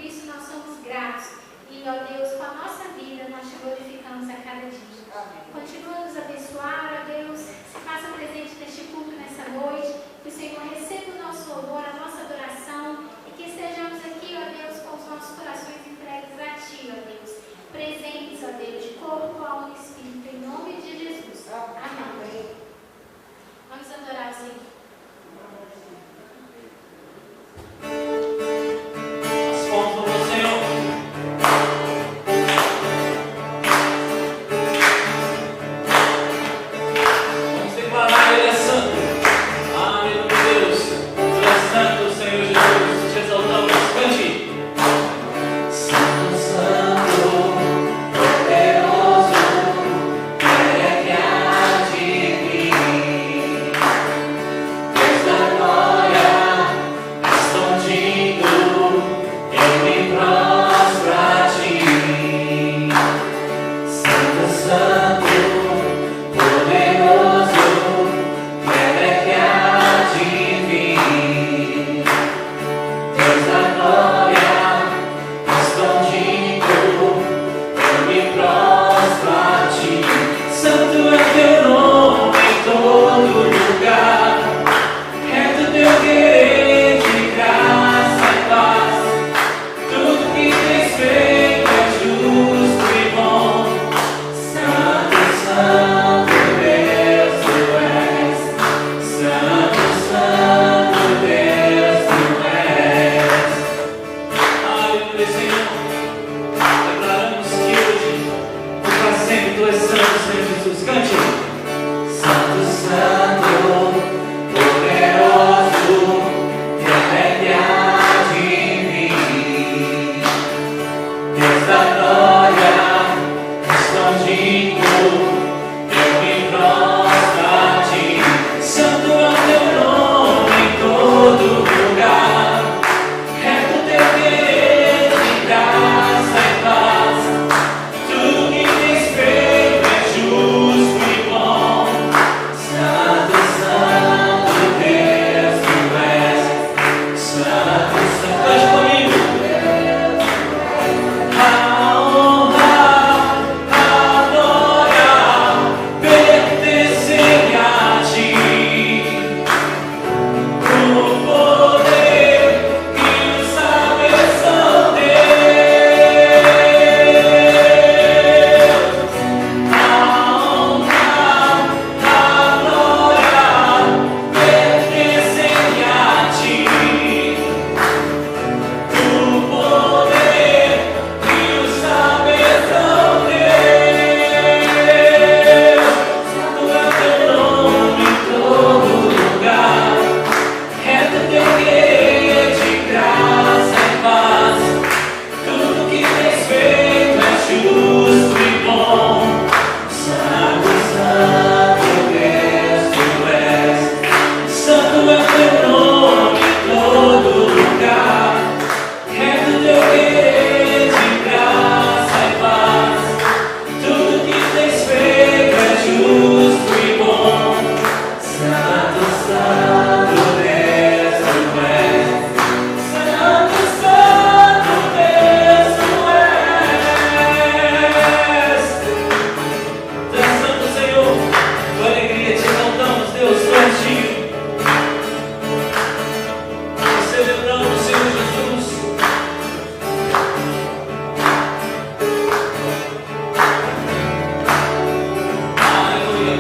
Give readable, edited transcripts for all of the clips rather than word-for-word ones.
isso nós somos gratos. E, ó Deus, com a nossa vida nós te glorificamos a cada dia. Continua a nos abençoar, ó Deus, se faça presente neste culto nessa noite, que o Senhor receba o nosso louvor, a nossa adoração, e que estejamos aqui, ó Deus, com os nossos corações entregues a Ti, ó Deus, presentes, ó Deus, de corpo, alma e espírito, em nome de Jesus. Amém. Vamos adorar o Senhor. As palmas do Senhor. Vamos declarar Ele é santo. Aleluia, Deus. Tu és santo, Senhor Jesus. Te exaltamos. Cante. Santo, santo, poderoso, é que há de vir. Deus da glória, escondido, eu me prostro a ti. Santo, santo, poderoso, é que há de vir. Deus da glória, escondido, eu me prostro a ti. Santo é teu nome em todo lugar, reto teu querer de graça e paz. Tudo que tens feito é justo e bom. Santo, santo Deus tu és. Santo, santo Deus tu és. Aleluia, Senhor. Declaramos que hoje, para sempre, tu és santo, Senhor Jesus. Cante. Santo, santo, poderoso, é que há de vir. Deus da glória, escondido, eu me prostro a ti. Santo é o teu nome em todo lugar, reto teu querer de graça e paz. Tudo que tens feito é justo e bom. Santo, santo Deus tu és. Santo, santo. Cante comigo. A honra, a glória pertencem a ti. O poder e o saber são teus. A honra, a glória pertencem a ti. O poder e o saber são teus. Santo é o teu nome em todo lugar, reto teu querer de graça e paz. Tudo que tens feito é justo e bom. Santo, santo Deus tu és. Santo é o teu nome em todo lugar, reto teu querer de graça e paz. Tudo que tens feito é justo e bom. Santo, santo Deus tu és. Santo, santo Deus tu és. Tu és santo, Senhor. Tua alegria te exaltamos, Deus, tu és digno. Te celebramos, Senhor Jesus. Aleluia.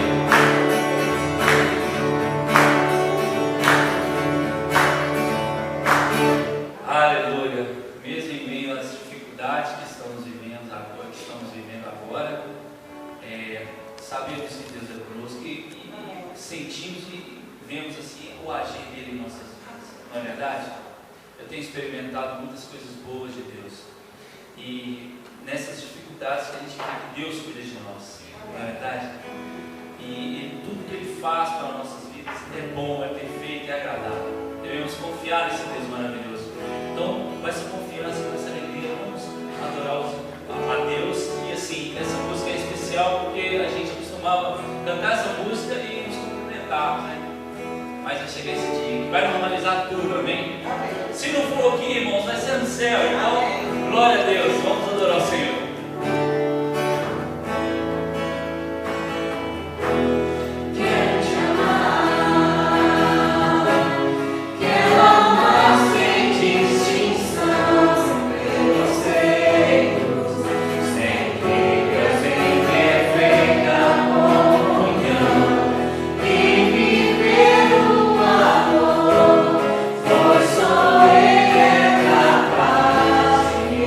Aleluia. Mesmo em meio às dificuldades que estamos vivendo agora, sabemos que Deus é conosco e sentimos e vemos assim o agir dele em nossas vidas. Não é verdade? Eu tenho experimentado muitas coisas boas de Deus. E nessas dificuldades que a gente vê que Deus cuida de nós. Não é verdade? E tudo que Ele faz para nossas vidas é bom, é perfeito, é agradável. Devemos confiar nesse Deus maravilhoso. Então, com essa confiança, com essa alegria, vamos adorar a Deus. E assim, essa música é especial porque a gente costumava cantar essa música e nos cumprimentar, né? Mas vai chegar esse dia que vai normalizar tudo, amém? Se não for aqui, irmãos, vai ser no céu. Então, Glória a Deus, vamos adorar o Senhor. Só Ele é capaz de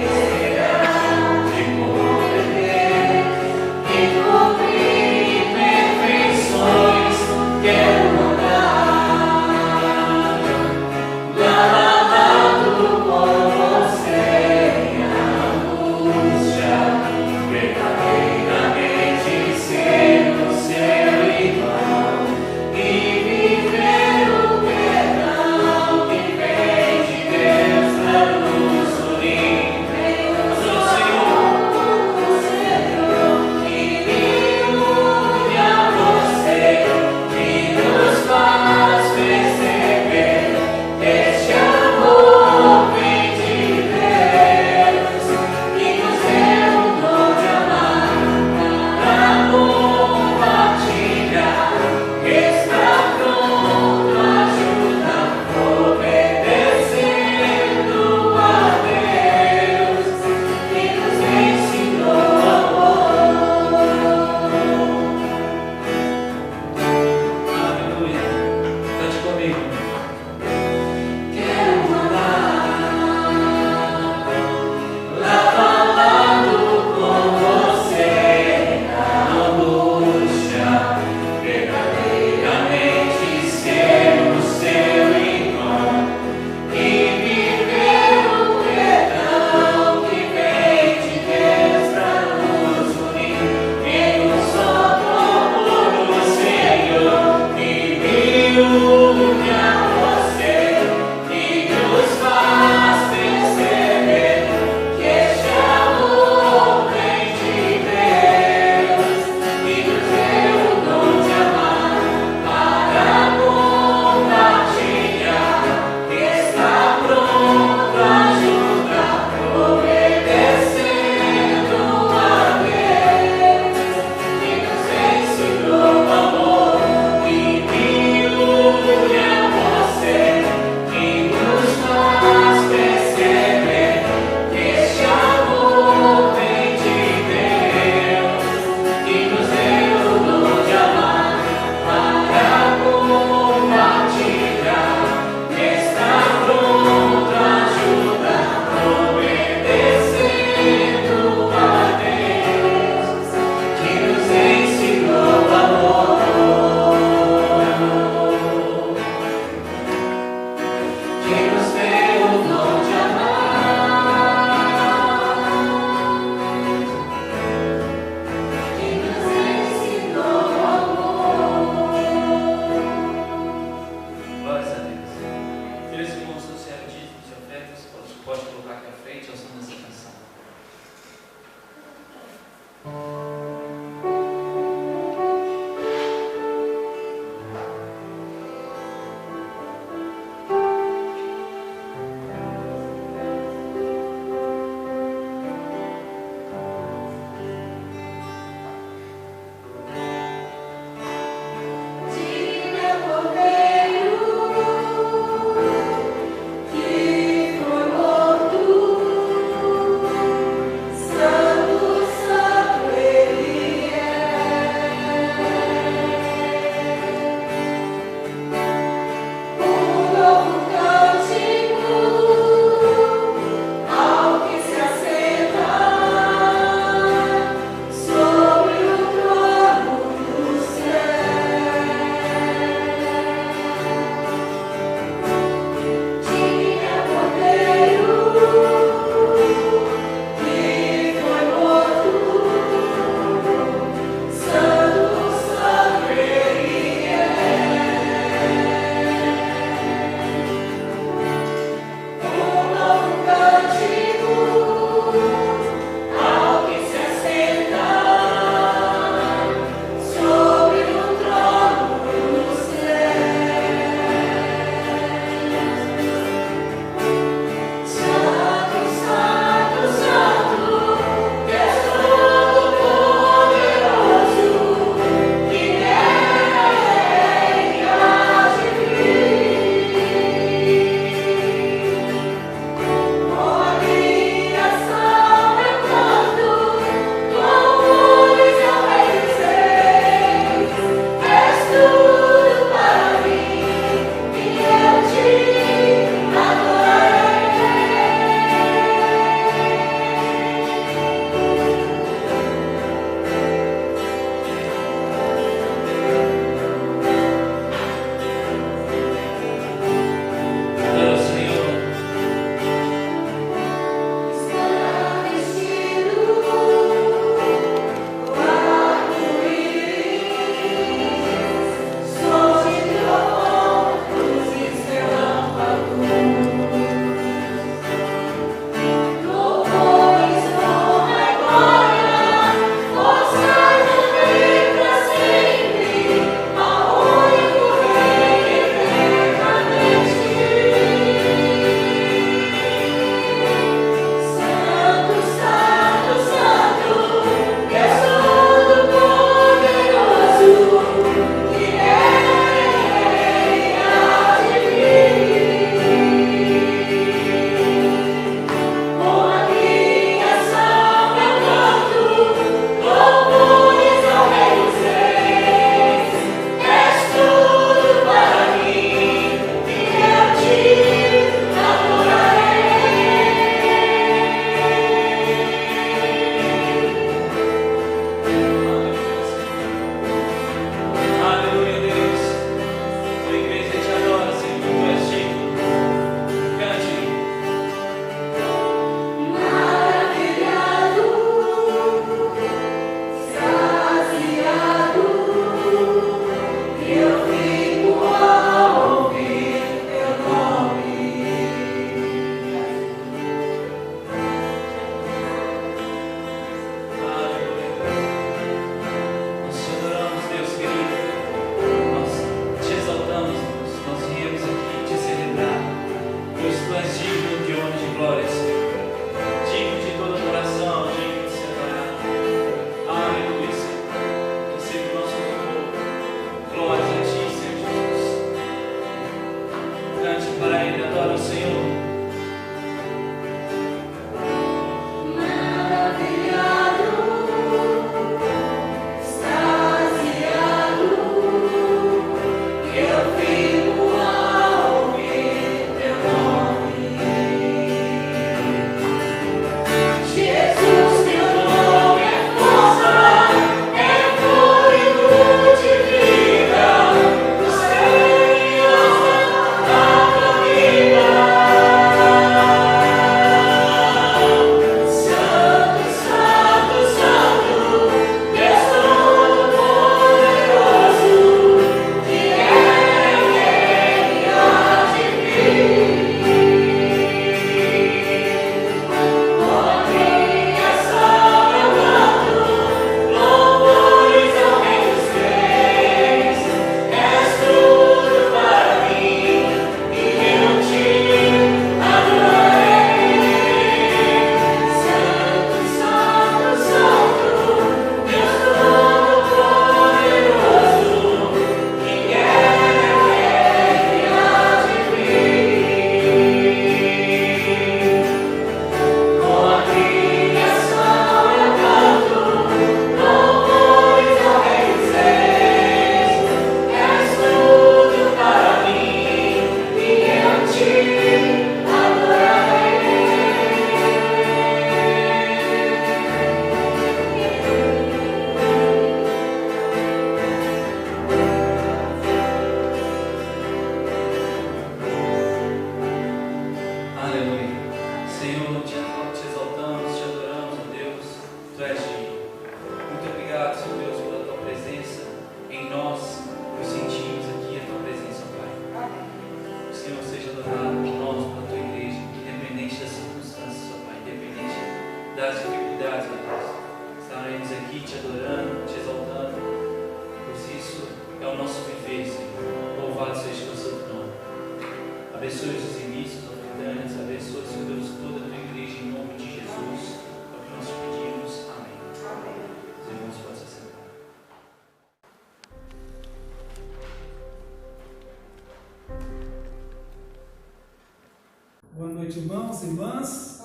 irmãos e irmãs.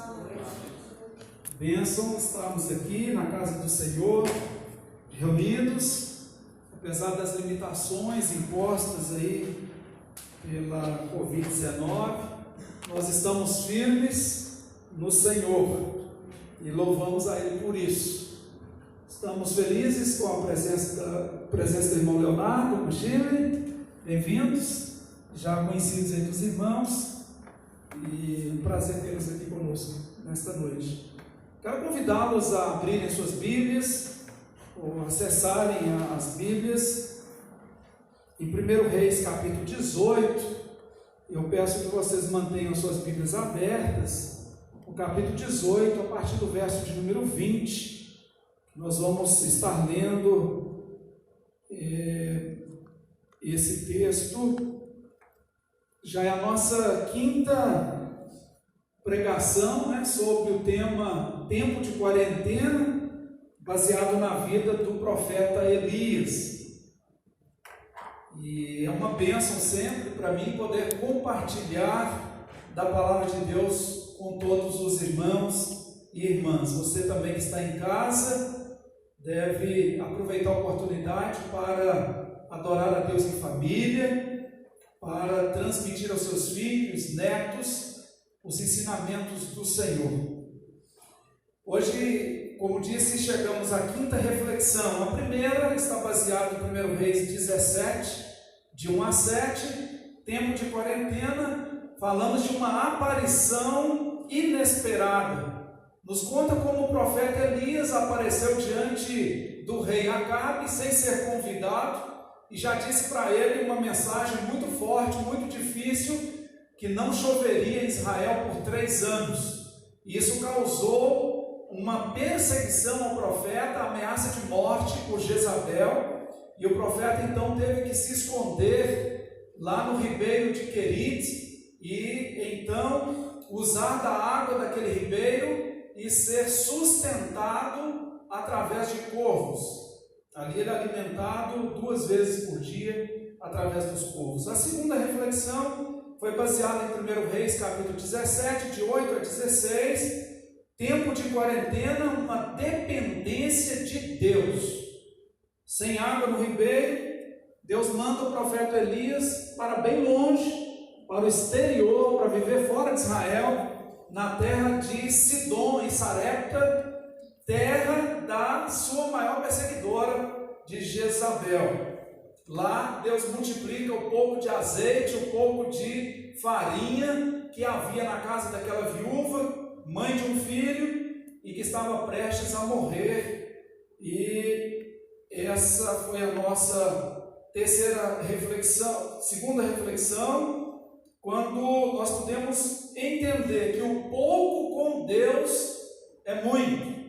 Bênção estarmos aqui na casa do Senhor, reunidos, apesar das limitações impostas aí pela Covid-19, nós estamos firmes no Senhor e louvamos a Ele por isso. Estamos felizes com a presença do irmão Leonardo no Chile. Bem-vindos, já conhecidos entre os irmãos, e um prazer tê-los aqui conosco nesta noite. Quero convidá-los a abrirem suas Bíblias, ou acessarem as Bíblias, em 1 Reis, capítulo 18. Eu peço que vocês mantenham suas Bíblias abertas, o capítulo 18, a partir do verso de número 20. Nós vamos estar lendo esse texto. Já é a nossa quinta pregação, né, sobre o tema Tempo de Quarentena, baseado na vida do profeta Elias. E é uma bênção sempre para mim poder compartilhar da palavra de Deus com todos os irmãos e irmãs. Você também que está em casa deve aproveitar a oportunidade para adorar a Deus em família, para transmitir aos seus filhos, netos, os ensinamentos do Senhor. Hoje, como disse, chegamos à quinta reflexão. A primeira está baseada em 1 Reis 17, de 1 a 7, tempo de quarentena. Falamos de uma aparição inesperada. Nos conta como o profeta Elias apareceu diante do rei Acabe sem ser convidado, e já disse para ele uma mensagem muito forte, muito difícil, que não choveria em Israel por 3 anos. E isso causou uma perseguição ao profeta, ameaça de morte por Jezabel, e o profeta então teve que se esconder lá no ribeiro de Querite, e então usar da água daquele ribeiro e ser sustentado através de corvos. Ali ele é alimentado 2 vezes por dia através dos corvos. A segunda reflexão foi baseada em 1 Reis, capítulo 17, de 8 a 16. Tempo de quarentena, uma dependência de Deus. Sem água no ribeiro, Deus manda o profeta Elias para bem longe, para o exterior, para viver fora de Israel, na terra de Sidom, em Sarepta, terra da sua maior perseguidora, de Jezabel. Lá Deus multiplica o pouco de azeite, o pouco de farinha que havia na casa daquela viúva, mãe de um filho, e que estava prestes a morrer. E essa foi a nossa segunda reflexão, quando nós podemos entender que o pouco com Deus é muito.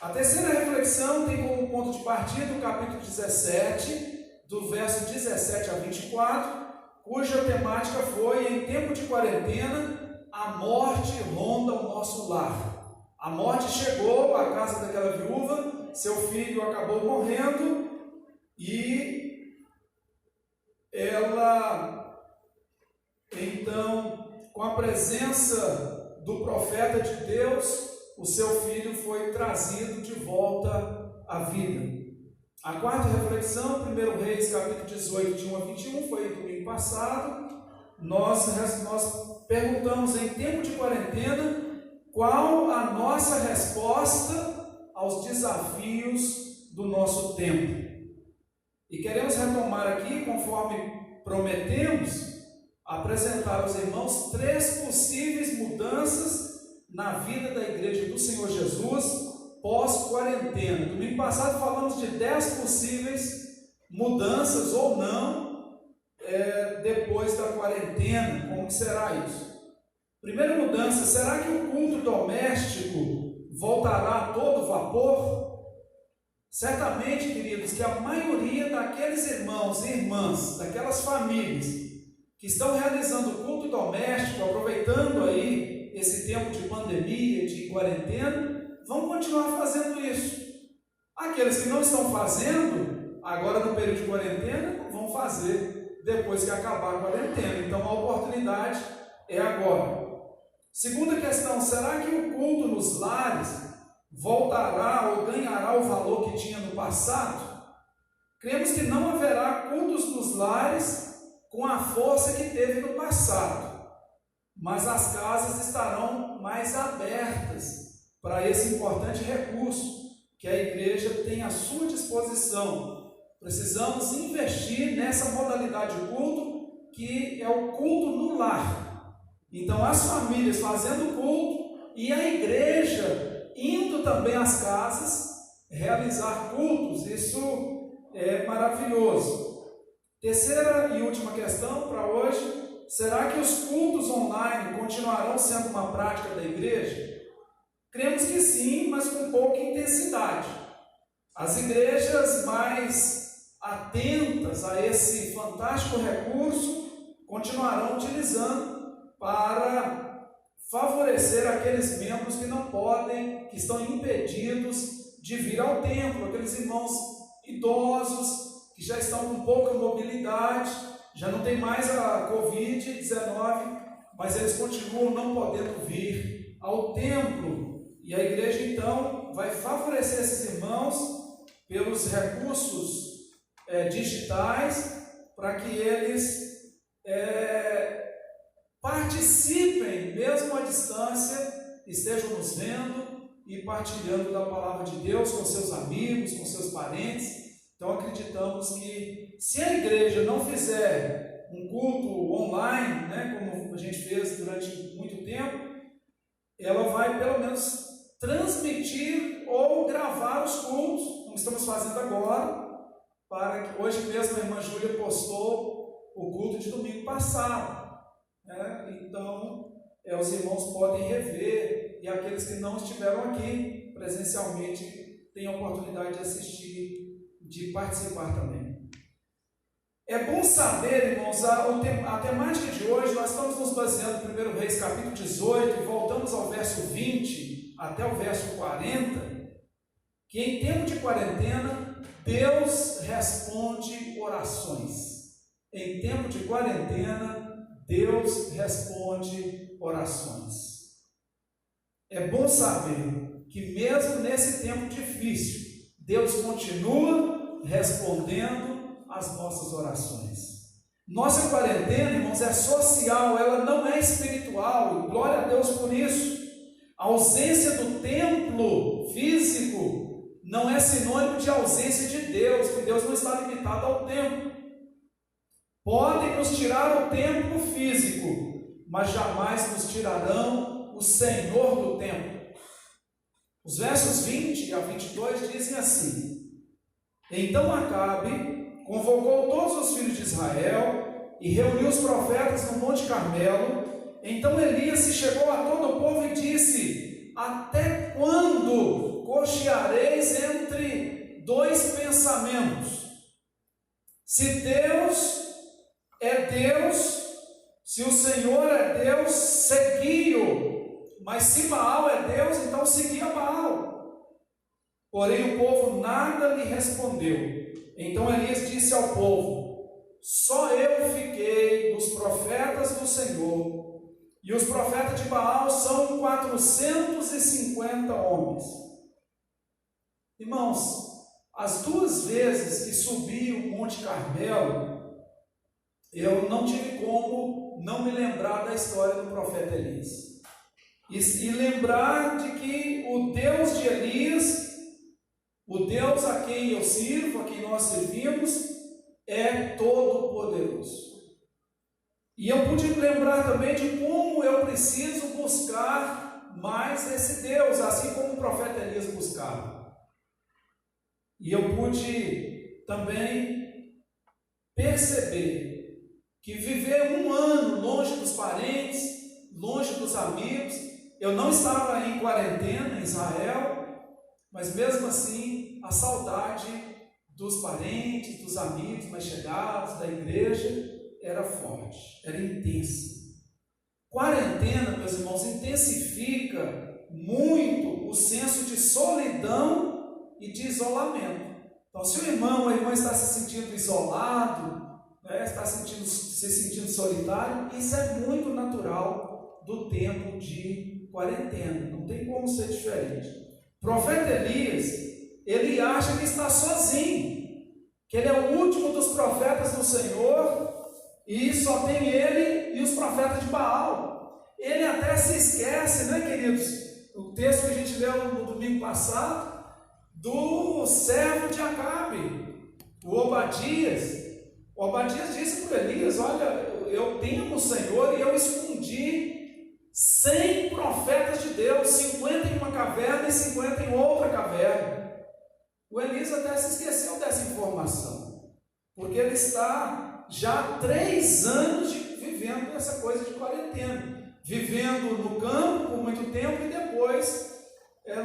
A terceira reflexão tem como ponto de partida o capítulo 17, do verso 17 a 24, cuja temática foi: em tempo de quarentena, a morte ronda o nosso lar. A morte chegou à casa daquela viúva, seu filho acabou morrendo, e ela, então, com a presença do profeta de Deus, o seu filho foi trazido de volta à vida. A quarta reflexão, 1 Reis, capítulo 18, de 1 a 21, foi no domingo passado. Nós perguntamos, em tempo de quarentena, qual a nossa resposta aos desafios do nosso tempo. E queremos retomar aqui, conforme prometemos, apresentar aos irmãos 3 possíveis mudanças na vida da igreja do Senhor Jesus pós-quarentena. Domingo passado falamos de 10 possíveis mudanças ou não depois da quarentena. Como que será isso? Primeira mudança: será que o culto doméstico voltará a todo vapor? Certamente, queridos, que a maioria daqueles irmãos e irmãs, daquelas famílias que estão realizando o culto doméstico, aproveitando aí esse tempo de pandemia, de quarentena, vão continuar fazendo isso. Aqueles que não estão fazendo, agora no período de quarentena, vão fazer depois que acabar a quarentena. Então a oportunidade é agora. Segunda questão, será que o culto nos lares voltará ou ganhará o valor que tinha no passado? Cremos que não haverá cultos nos lares com a força que teve no passado, mas as casas estarão mais abertas para esse importante recurso que a igreja tem à sua disposição. Precisamos investir nessa modalidade de culto, que é o culto no lar. Então, as famílias fazendo culto e a igreja indo também às casas realizar cultos. Isso é maravilhoso. Terceira e última questão para hoje: será que os cultos online continuarão sendo uma prática da igreja? Cremos que sim, mas com pouca intensidade. As igrejas mais atentas a esse fantástico recurso continuarão utilizando para favorecer aqueles membros que não podem, que estão impedidos de vir ao templo, aqueles irmãos idosos que já estão com pouca mobilidade, já não tem mais a Covid-19, mas eles continuam não podendo vir ao templo. E a igreja então vai favorecer esses irmãos pelos recursos digitais, para que eles participem, mesmo à distância, estejam nos vendo e partilhando da palavra de Deus com seus amigos, com seus parentes. Então acreditamos que, se a igreja não fizer um culto online, como a gente fez durante muito tempo, ela vai pelo menos transmitir ou gravar os cultos, como estamos fazendo agora, para que hoje mesmo a irmã Júlia postou o culto de domingo passado. Então, os irmãos podem rever, e aqueles que não estiveram aqui presencialmente têm a oportunidade de assistir, de participar também. É bom saber, irmãos, a temática de hoje, nós estamos nos baseando no 1 Reis capítulo 18, e voltamos ao verso 20 até o verso 40, que em tempo de quarentena, Deus responde orações. Em tempo de quarentena, Deus responde orações. É bom saber que mesmo nesse tempo difícil, Deus continua respondendo às nossas orações. Nossa quarentena, irmãos, é social, ela não é espiritual, e glória a Deus por isso. A ausência do templo físico não é sinônimo de ausência de Deus, porque Deus não está limitado ao templo. Podem nos tirar o templo físico, mas jamais nos tirarão o Senhor do templo. Os versos 20 a 22 dizem assim: Então Acabe convocou todos os filhos de Israel e reuniu os profetas no Monte Carmelo. Então Elias se chegou a todo o povo e disse: Até quando cocheareis entre dois pensamentos? Se Deus é Deus, se o Senhor é Deus, segui-o. Mas se Baal é Deus, então segui a Baal. Porém o povo nada lhe respondeu. Então Elias disse ao povo: Só eu fiquei dos profetas do Senhor, e os profetas de Baal são 450 homens. Irmãos, as duas vezes que subi o Monte Carmelo, eu não tive como não me lembrar da história do profeta Elias. E lembrar de que o Deus de Elias, o Deus a quem eu sirvo, a quem nós servimos, é todo-poderoso. E eu pude lembrar também de como eu preciso buscar mais esse Deus, assim como o profeta Elias buscava. E eu pude também perceber que viver um ano longe dos parentes, longe dos amigos, eu não estava em quarentena em Israel, mas mesmo assim a saudade dos parentes, dos amigos mais chegados, da igreja, era forte, era intensa. Quarentena, meus irmãos, intensifica muito o senso de solidão e de isolamento. Então, se o irmão ou a irmã está se sentindo isolado, está se sentindo solitário, isso é muito natural. do tempo de quarentena. Não tem como ser diferente. O profeta Elias, ele acha que está sozinho, que ele é o último dos profetas do Senhor e só tem ele e os profetas de Baal. Ele até se esquece, né, queridos? O texto que a gente leu no domingo passado, do servo de Acabe, o Obadias. O Obadias disse para Elias: olha, eu temo o Senhor e eu escondi 100 profetas de Deus, 50 em uma caverna e 50 em outra caverna. O Elias até se esqueceu dessa informação, porque ele está já há 3 anos vivendo essa coisa de quarentena, vivendo no campo por muito tempo e depois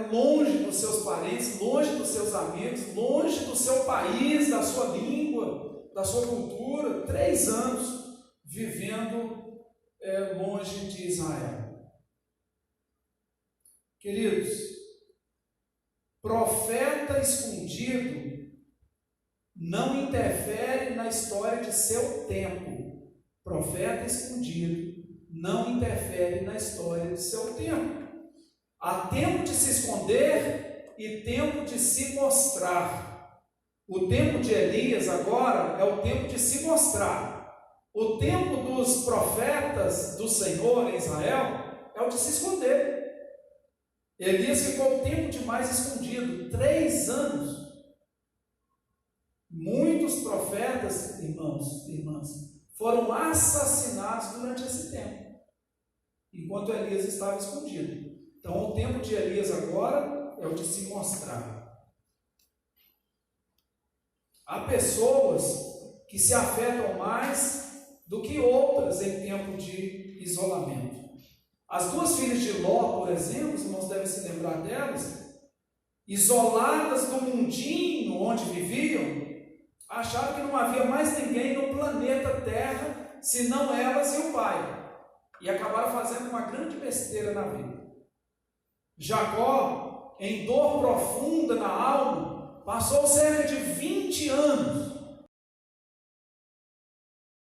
longe dos seus parentes, longe dos seus amigos, longe do seu país, da sua língua, da sua cultura. 3 anos vivendo longe de Israel. Queridos, profeta escondido não interfere na história de seu tempo. Profeta escondido não interfere na história de seu tempo. Há tempo de se esconder e tempo de se mostrar. O tempo de Elias agora é o tempo de se mostrar. O tempo dos profetas do Senhor em Israel é o de se esconder. Elias ficou um tempo demais escondido, 3 anos. Muitos profetas, irmãos e irmãs, foram assassinados durante esse tempo, enquanto Elias estava escondido. Então, o tempo de Elias agora é o de se mostrar. Há pessoas que se afetam mais do que outras em tempo de isolamento. As 2 filhas de Ló, por exemplo, os irmãos devem se lembrar delas, isoladas do mundinho onde viviam, acharam que não havia mais ninguém no planeta Terra senão elas e o pai, e acabaram fazendo uma grande besteira na vida. Jacó, em dor profunda na alma, passou cerca de 20 anos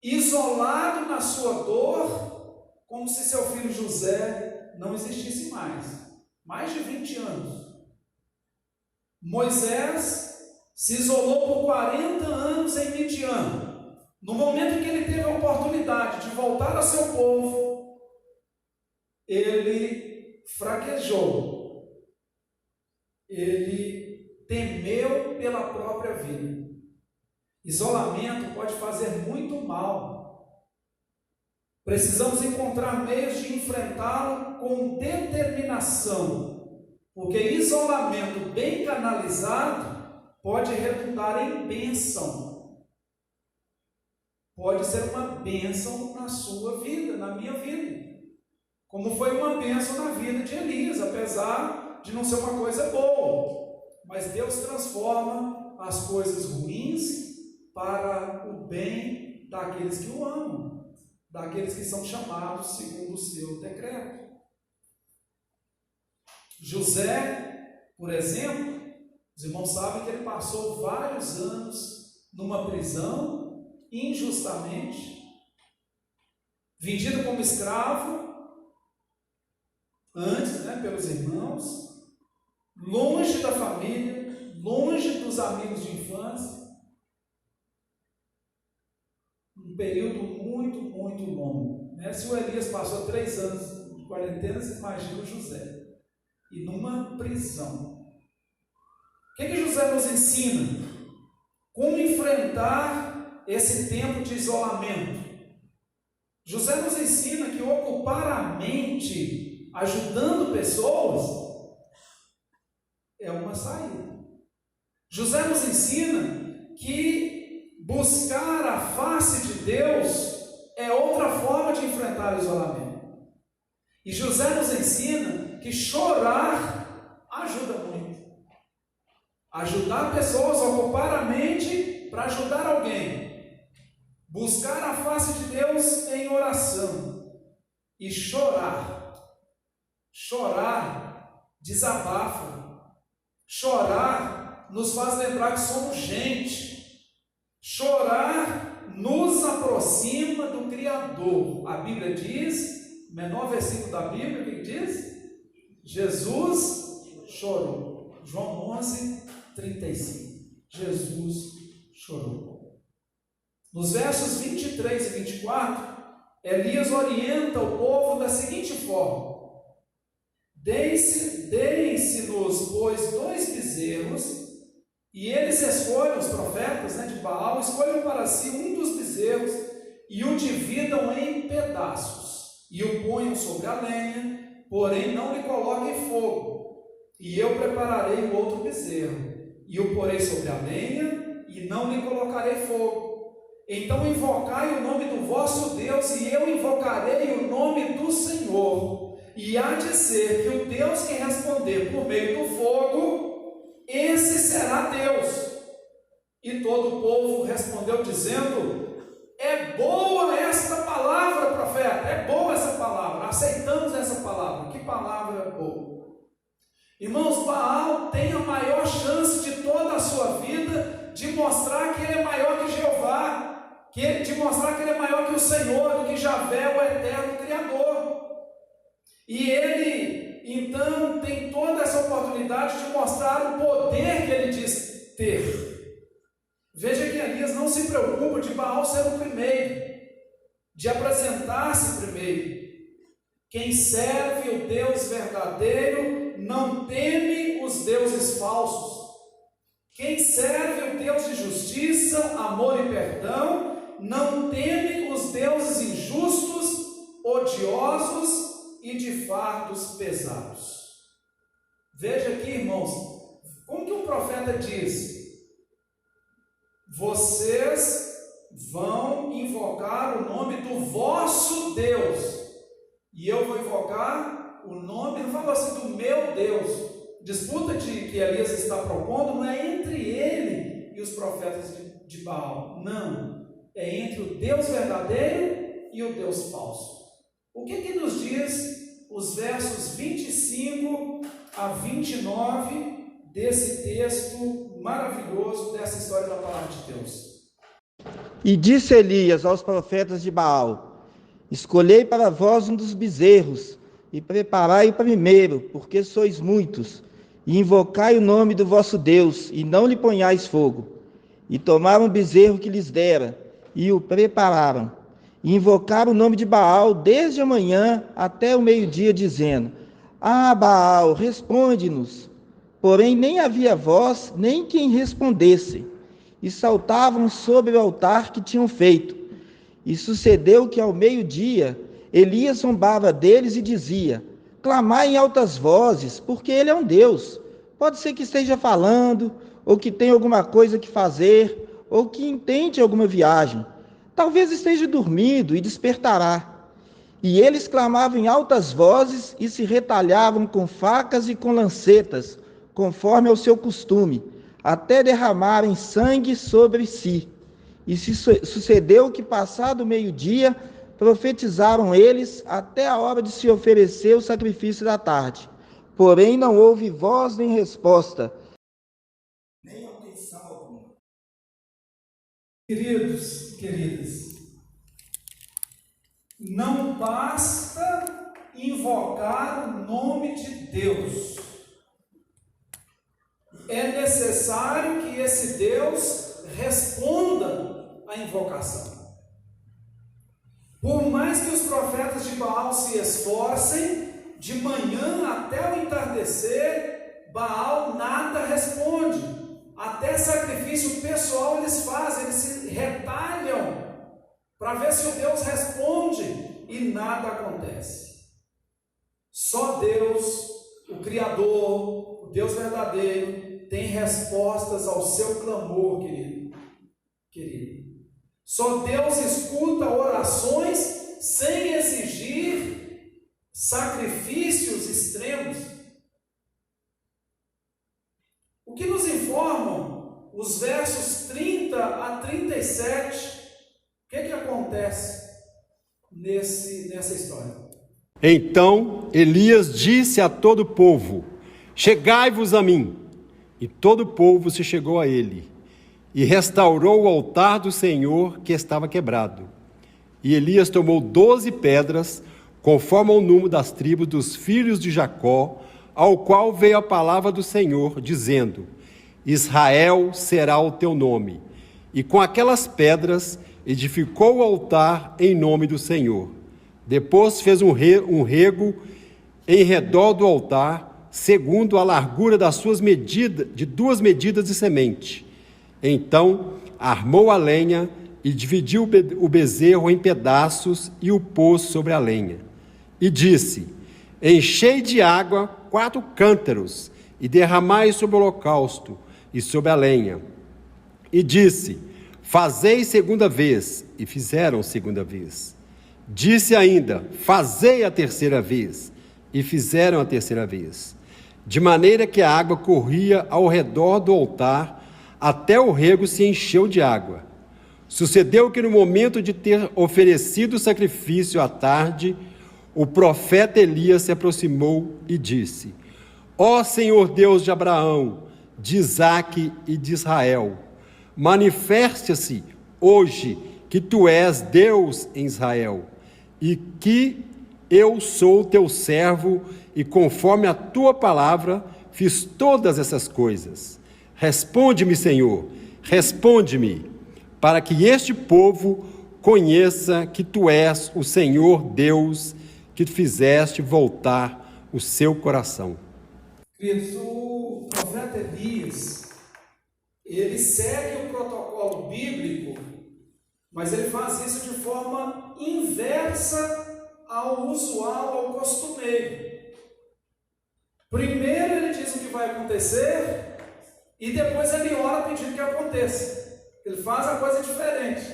isolado na sua dor, como se seu filho José não existisse mais. Mais de 20 anos. Moisés se isolou por 40 anos em Midian. No momento em que ele teve a oportunidade de voltar ao seu povo, ele fraquejou. Ele temeu pela própria vida. Isolamento pode fazer muito mal. Precisamos encontrar meios de enfrentá-lo com determinação, porque isolamento bem canalizado pode redundar em bênção. Pode ser uma bênção na sua vida, na minha vida, como foi uma bênção na vida de Elias, apesar de não ser uma coisa boa. Mas Deus transforma as coisas ruins para o bem daqueles que o amam, daqueles que são chamados segundo o seu decreto. José, por exemplo, os irmãos sabem que ele passou vários anos numa prisão, injustamente, vendido como escravo, antes, pelos irmãos, longe da família, longe dos amigos de infância. Um período muito, muito longo. Se o Elias passou 3 anos de quarentena, você imagina o José. E numa prisão. O que José nos ensina? Como enfrentar esse tempo de isolamento? José nos ensina que ocupar a mente ajudando pessoas é uma saída. José nos ensina que buscar a face de Deus é outra forma de enfrentar o isolamento. E José nos ensina que chorar ajuda muito. Ajudar pessoas a ocupar a mente para ajudar alguém. Buscar a face de Deus em oração. E chorar. Chorar desabafa. Chorar nos faz lembrar que somos gente. Chorar nos aproxima do Criador. A Bíblia diz, menor versículo da Bíblia, o que diz? Jesus chorou. João 11, 35. Jesus chorou. Nos versos 23 e 24, Elias orienta o povo da seguinte forma: deem-se-nos, pois, 2 bezerros, e eles escolham, os profetas de Baal, escolham para si um dos bezerros e o dividam em pedaços, e o ponham sobre a lenha, porém não lhe coloquem fogo. E eu prepararei o outro bezerro, e o porei sobre a lenha, e não lhe colocarei fogo. Então invocai o nome do vosso Deus, e eu invocarei o nome do Senhor. E há de ser que o Deus que responder por meio do fogo, esse será Deus. E todo o povo respondeu dizendo: é boa esta palavra, profeta, é boa essa palavra, aceitamos essa palavra. Que palavra boa! Irmãos, Baal tem a maior chance de toda a sua vida de mostrar que ele é maior que Jeová, de mostrar que ele é maior que o Senhor, do que Javé, o eterno Criador. E ele, então, tem toda essa oportunidade de mostrar o poder que ele diz ter. Veja que Elias não se preocupa de Baal ser o primeiro, de apresentar-se primeiro. Quem serve o Deus verdadeiro não teme os deuses falsos. Quem serve o Deus de justiça, amor e perdão, não teme os deuses injustos, odiosos e de fardos pesados. Veja aqui, irmãos, como que o profeta diz: vocês vão invocar o nome do vosso Deus, e eu vou invocar o nome, não fala assim, do meu Deus. Disputa que Elias está propondo não é entre ele e os profetas de Baal, não, é entre o Deus verdadeiro e o Deus falso. O que nos diz os versos 25 a 29 desse texto maravilhoso, dessa história da palavra de Deus? E disse Elias aos profetas de Baal: escolhei para vós um dos bezerros, e preparai o primeiro, porque sois muitos, e invocai o nome do vosso Deus, e não lhe ponhais fogo. E tomaram o bezerro que lhes dera, e o prepararam. E invocaram o nome de Baal desde a manhã até o meio-dia, dizendo: ah, Baal, responde-nos. Porém nem havia voz, nem quem respondesse. E saltavam sobre o altar que tinham feito. E sucedeu que ao meio-dia Elias zombava deles e dizia: clamai em altas vozes, porque ele é um Deus. Pode ser que esteja falando, ou que tenha alguma coisa que fazer, ou que intente alguma viagem. Talvez esteja dormindo e despertará. E eles clamavam em altas vozes e se retalhavam com facas e com lancetas, conforme ao seu costume, até derramarem sangue sobre si. E sucedeu que, passado o meio-dia, profetizaram eles até a hora de se oferecer o sacrifício da tarde. Porém não houve voz nem resposta, nem atenção alguma. Queridos, queridas, não basta invocar o nome de Deus. É necessário que esse Deus responda à invocação. Por mais que os profetas de Baal se esforcem, de manhã até o entardecer, Baal nada responde. Até sacrifício pessoal eles fazem, eles se retalham para ver se o Deus responde e nada acontece. Só Deus, o Criador, o Deus verdadeiro, tem respostas ao seu clamor, querido. Só Deus escuta orações sem exigir sacrifícios extremos. O que nos informam os versos 30 a 37? O que acontece nessa história? Então Elias disse a todo o povo: chegai-vos a mim. E todo o povo se chegou a ele, e restaurou o altar do Senhor que estava quebrado. E Elias tomou 12 pedras, conforme ao número das tribos dos filhos de Jacó, ao qual veio a palavra do Senhor, dizendo: Israel será o teu nome. E com aquelas pedras edificou o altar em nome do Senhor. Depois fez um rego em redor do altar, segundo a largura das suas medidas, de 2 medidas de semente. Então armou a lenha e dividiu o bezerro em pedaços e o pôs sobre a lenha. E disse: Enchei de água 4 cântaros e derramai sobre o holocausto e sobre a lenha. E disse: Fazei segunda vez. E fizeram segunda vez. Disse ainda: Fazei a terceira vez. E fizeram a terceira vez. De maneira que a água corria ao redor do altar, até o rego se encheu de água. Sucedeu que no momento de ter oferecido o sacrifício à tarde, o profeta Elias se aproximou e disse: Ó Senhor Deus de Abraão, de Isaque e de Israel, manifesta-se hoje que tu és Deus em Israel, e que eu sou teu servo, e conforme a tua palavra fiz todas essas coisas. Responde-me, Senhor, responde-me, para que este povo conheça que tu és o Senhor Deus, que fizeste voltar o seu coração. Queridos, o profeta Elias, ele segue o protocolo bíblico, mas ele faz isso de forma inversa ao usual, ao costumeiro. Primeiro ele diz o que vai acontecer e depois ele ora pedindo que aconteça. Ele faz a coisa diferente.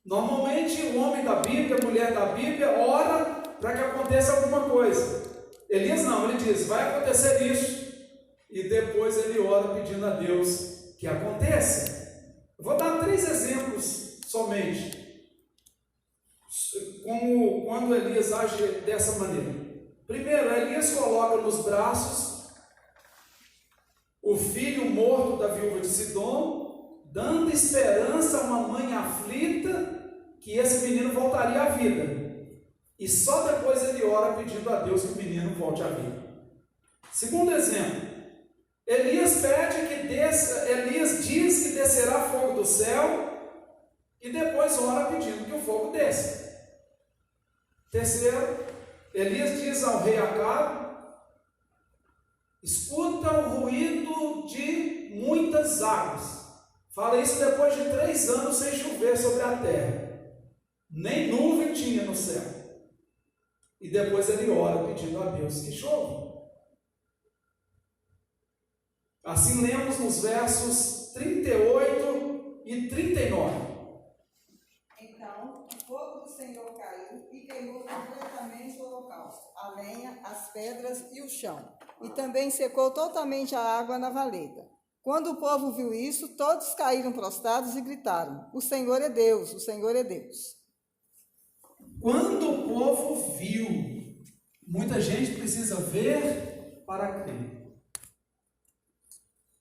Normalmente o homem da Bíblia, a mulher da Bíblia, ora para que aconteça alguma coisa. Elias não, ele diz: vai acontecer isso, e depois ele ora pedindo a Deus que aconteça. Eu vou dar 3 exemplos somente, como quando Elias age dessa maneira. Primeiro, Elias coloca nos braços o filho morto da viúva de Sidom, dando esperança a uma mãe aflita que esse menino voltaria à vida. E só depois ele ora pedindo a Deus que o menino volte à vida. Segundo exemplo, Elias diz que descerá fogo do céu e depois ora pedindo que o fogo desça. Terceiro, Elias diz ao rei Acabe: escuta o ruído de muitas águas. Fala isso depois de 3 anos sem chover sobre a terra. Nem nuvem tinha no céu. E depois ele ora pedindo a Deus que chova. Assim lemos nos versos 38 e 39. Então o fogo do Senhor caiu e queimou completamente o holocausto, a lenha, as pedras e o chão. E também secou totalmente a água na valeta. Quando o povo viu isso, todos caíram prostrados e gritaram: O Senhor é Deus, o Senhor é Deus. Quando o povo viu, muita gente precisa ver para crer.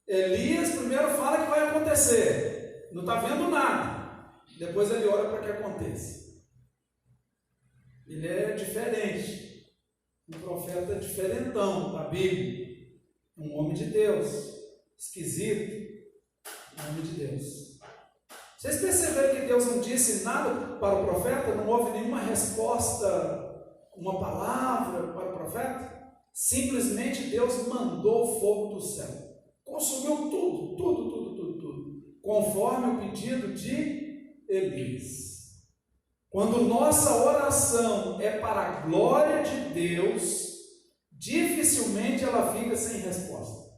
Elias primeiro fala que vai acontecer, não está vendo nada, depois ele ora para que aconteça. Ele é diferente, um profeta diferentão da Bíblia, um homem de Deus, esquisito, um homem de Deus. Vocês perceberam que Deus não disse nada para o profeta? Não houve nenhuma resposta, uma palavra para o profeta? Simplesmente Deus mandou fogo do céu. Consumiu tudo, conforme o pedido de Elias. Quando nossa oração é para a glória de Deus, dificilmente ela fica sem resposta.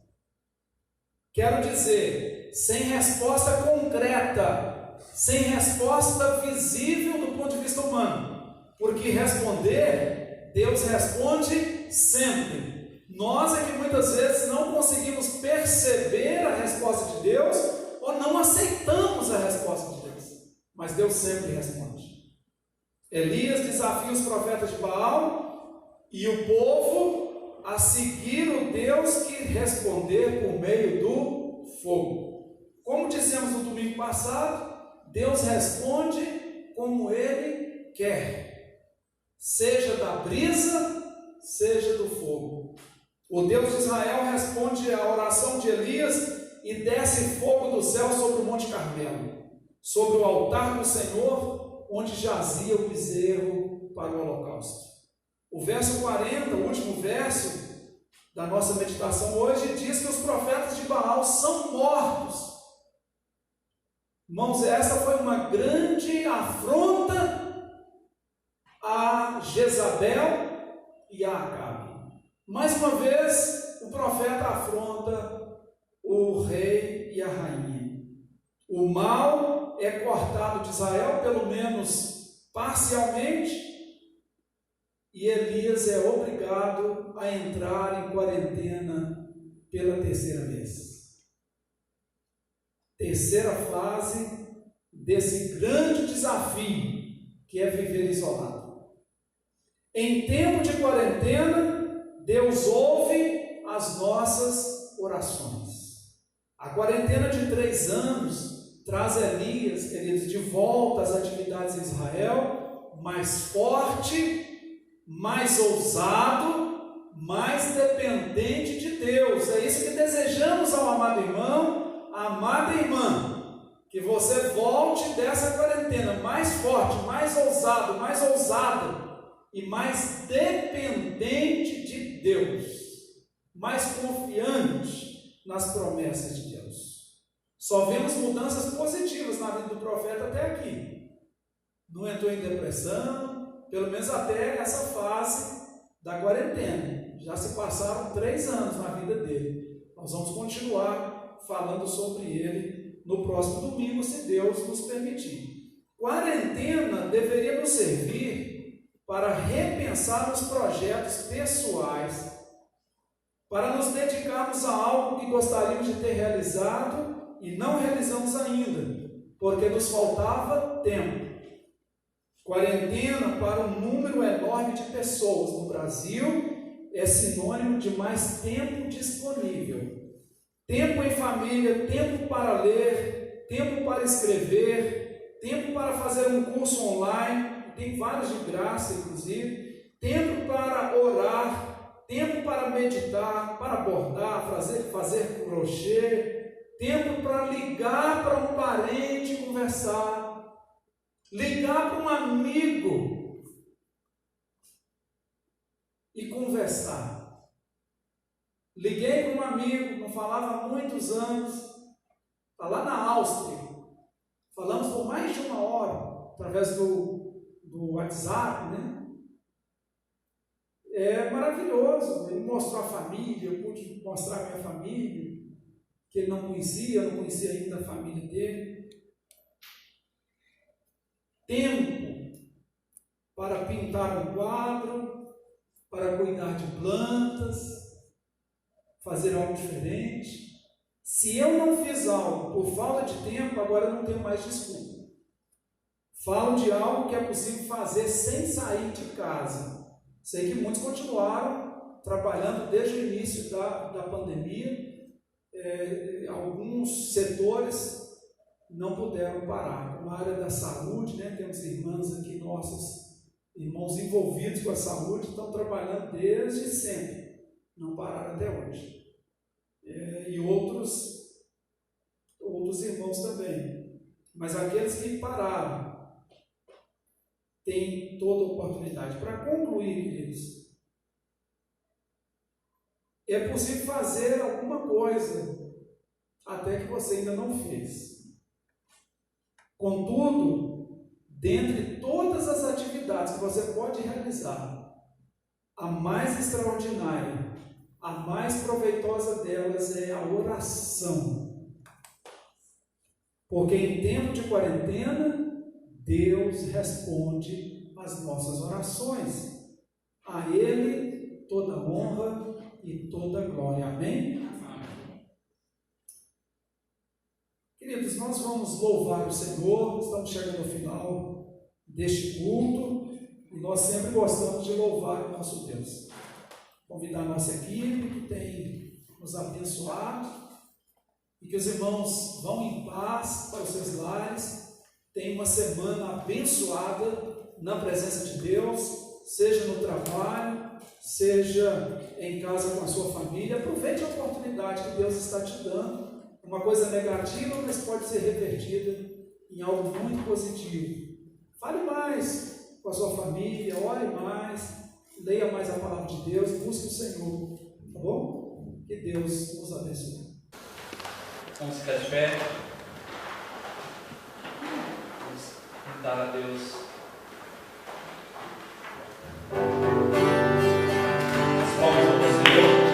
Quero dizer, sem resposta concreta, sem resposta visível do ponto de vista humano, porque responder, Deus responde sempre. Nós é que muitas vezes não conseguimos perceber a resposta de Deus ou não aceitamos a resposta de Deus, mas Deus sempre responde. Elias desafia os profetas de Baal e o povo a seguir o Deus que responder por meio do fogo. Como dissemos no domingo passado, Deus responde como Ele quer. seja da brisa, seja do fogo. O Deus de Israel responde à oração de Elias e desce fogo do céu sobre o Monte Carmelo, sobre o altar do Senhor, onde jazia o bezerro para o holocausto. O verso 40, o último verso da nossa meditação hoje, diz que os profetas de Baal são mortos. Irmãos, essa foi uma grande afronta a Jezabel e a Acabe. Mais uma vez, o profeta afronta o rei e a rainha. O mal é cortado de Israel, pelo menos parcialmente, e Elias é obrigado a entrar em quarentena pela terceira vez. Terceira fase desse grande desafio que é viver isolado. Em tempo de quarentena, Deus ouve as nossas orações. A quarentena de 3 anos traz Elias, queridos, de volta às atividades em Israel, mais forte, mais ousado, mais dependente de Deus. É isso que desejamos ao amado irmão, amada irmã, que você volte dessa quarentena mais forte, mais ousado, mais ousada e mais dependente de Deus, mais confiante nas promessas de Deus. Só vemos mudanças positivas na vida do profeta até aqui. Não entrou em depressão, pelo menos até essa fase da quarentena. Já se passaram 3 anos na vida dele. Nós vamos continuar falando sobre ele no próximo domingo, se Deus nos permitir. Quarentena deveria nos servir para repensar os projetos pessoais, para nos dedicarmos a algo que gostaríamos de ter realizado e não realizamos ainda, porque nos faltava tempo. Quarentena para um número enorme de pessoas no Brasil é sinônimo de mais tempo disponível. Tempo em família, tempo para ler, tempo para escrever, tempo para fazer um curso online, tem vários de graça inclusive, tempo para orar, tempo para meditar, para bordar, fazer crochê, tempo para ligar para um parente e conversar, ligar para um amigo e conversar. Liguei para um amigo, não falava há muitos anos, está lá na Áustria. Falamos por mais de 1 hora, através do WhatsApp, né? É maravilhoso. Ele mostrou a família, eu pude mostrar a minha família, que ele não conhecia, eu não conhecia ainda a família dele. Tempo para pintar um quadro, para cuidar de plantas, fazer algo diferente. Se eu não fiz algo por falta de tempo, agora eu não tenho mais desculpa. Falo de algo que é possível fazer sem sair de casa. Sei que muitos continuaram trabalhando desde o início da pandemia. Alguns setores não puderam parar. Na área da saúde, né, temos irmãs aqui, nossos irmãos envolvidos com a saúde, estão trabalhando desde sempre, não pararam até hoje. E outros irmãos também. Mas aqueles que pararam têm toda a oportunidade. Para concluir, queridos, é possível fazer alguma coisa até que você ainda não fez. Contudo, dentre todas as atividades que você pode realizar, a mais extraordinária, a mais proveitosa delas é a oração. Porque em tempo de quarentena, Deus responde às nossas orações. A Ele toda honra e toda glória. Amém? Queridos, nós vamos louvar o Senhor, estamos chegando ao final deste culto e nós sempre gostamos de louvar o nosso Deus. Convidar a nossa equipe que tem nos abençoado e que os irmãos vão em paz para os seus lares, tenham uma semana abençoada na presença de Deus, seja no trabalho, seja em casa com a sua família. Aproveite a oportunidade que Deus está te dando. Uma coisa negativa, mas pode ser revertida em algo muito positivo. Fale mais com a sua família, ore mais, leia mais a palavra de Deus, busque o Senhor, tá bom? Que Deus nos abençoe. Vamos ficar de pé. Vamos cantar a Deus. As palmas ao Senhor.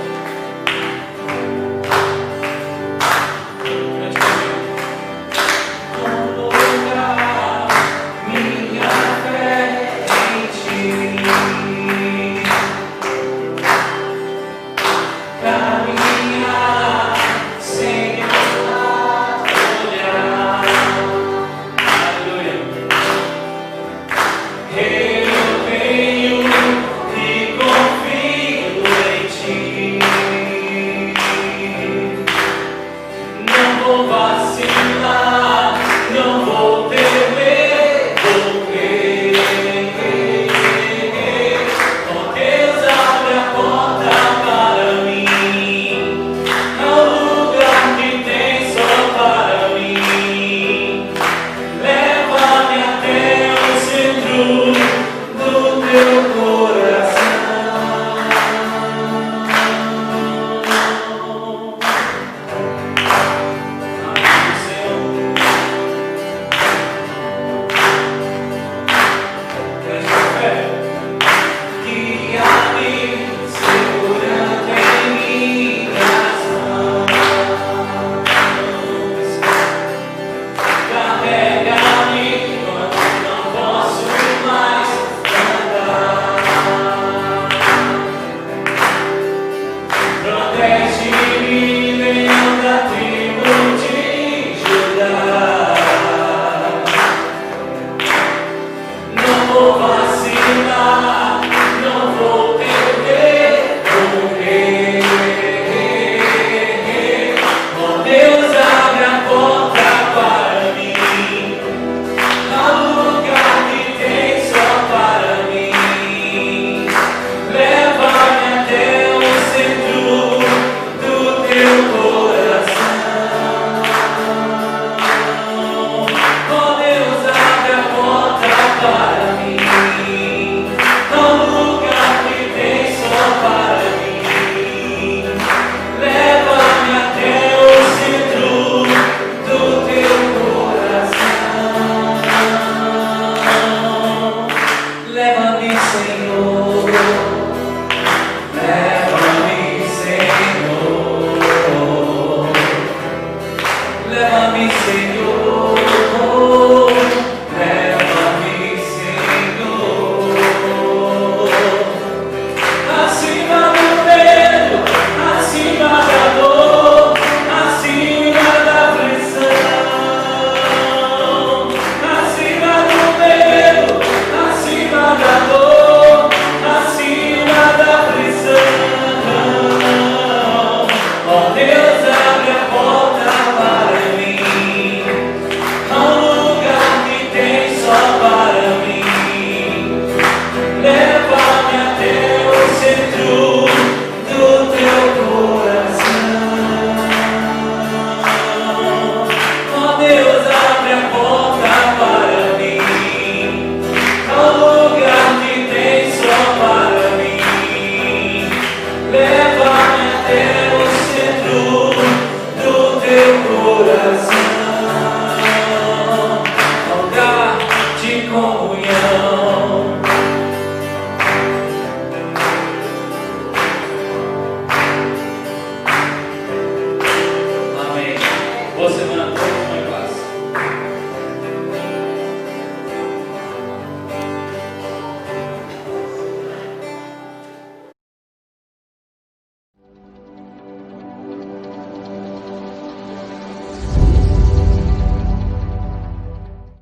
Lugar de comunhão.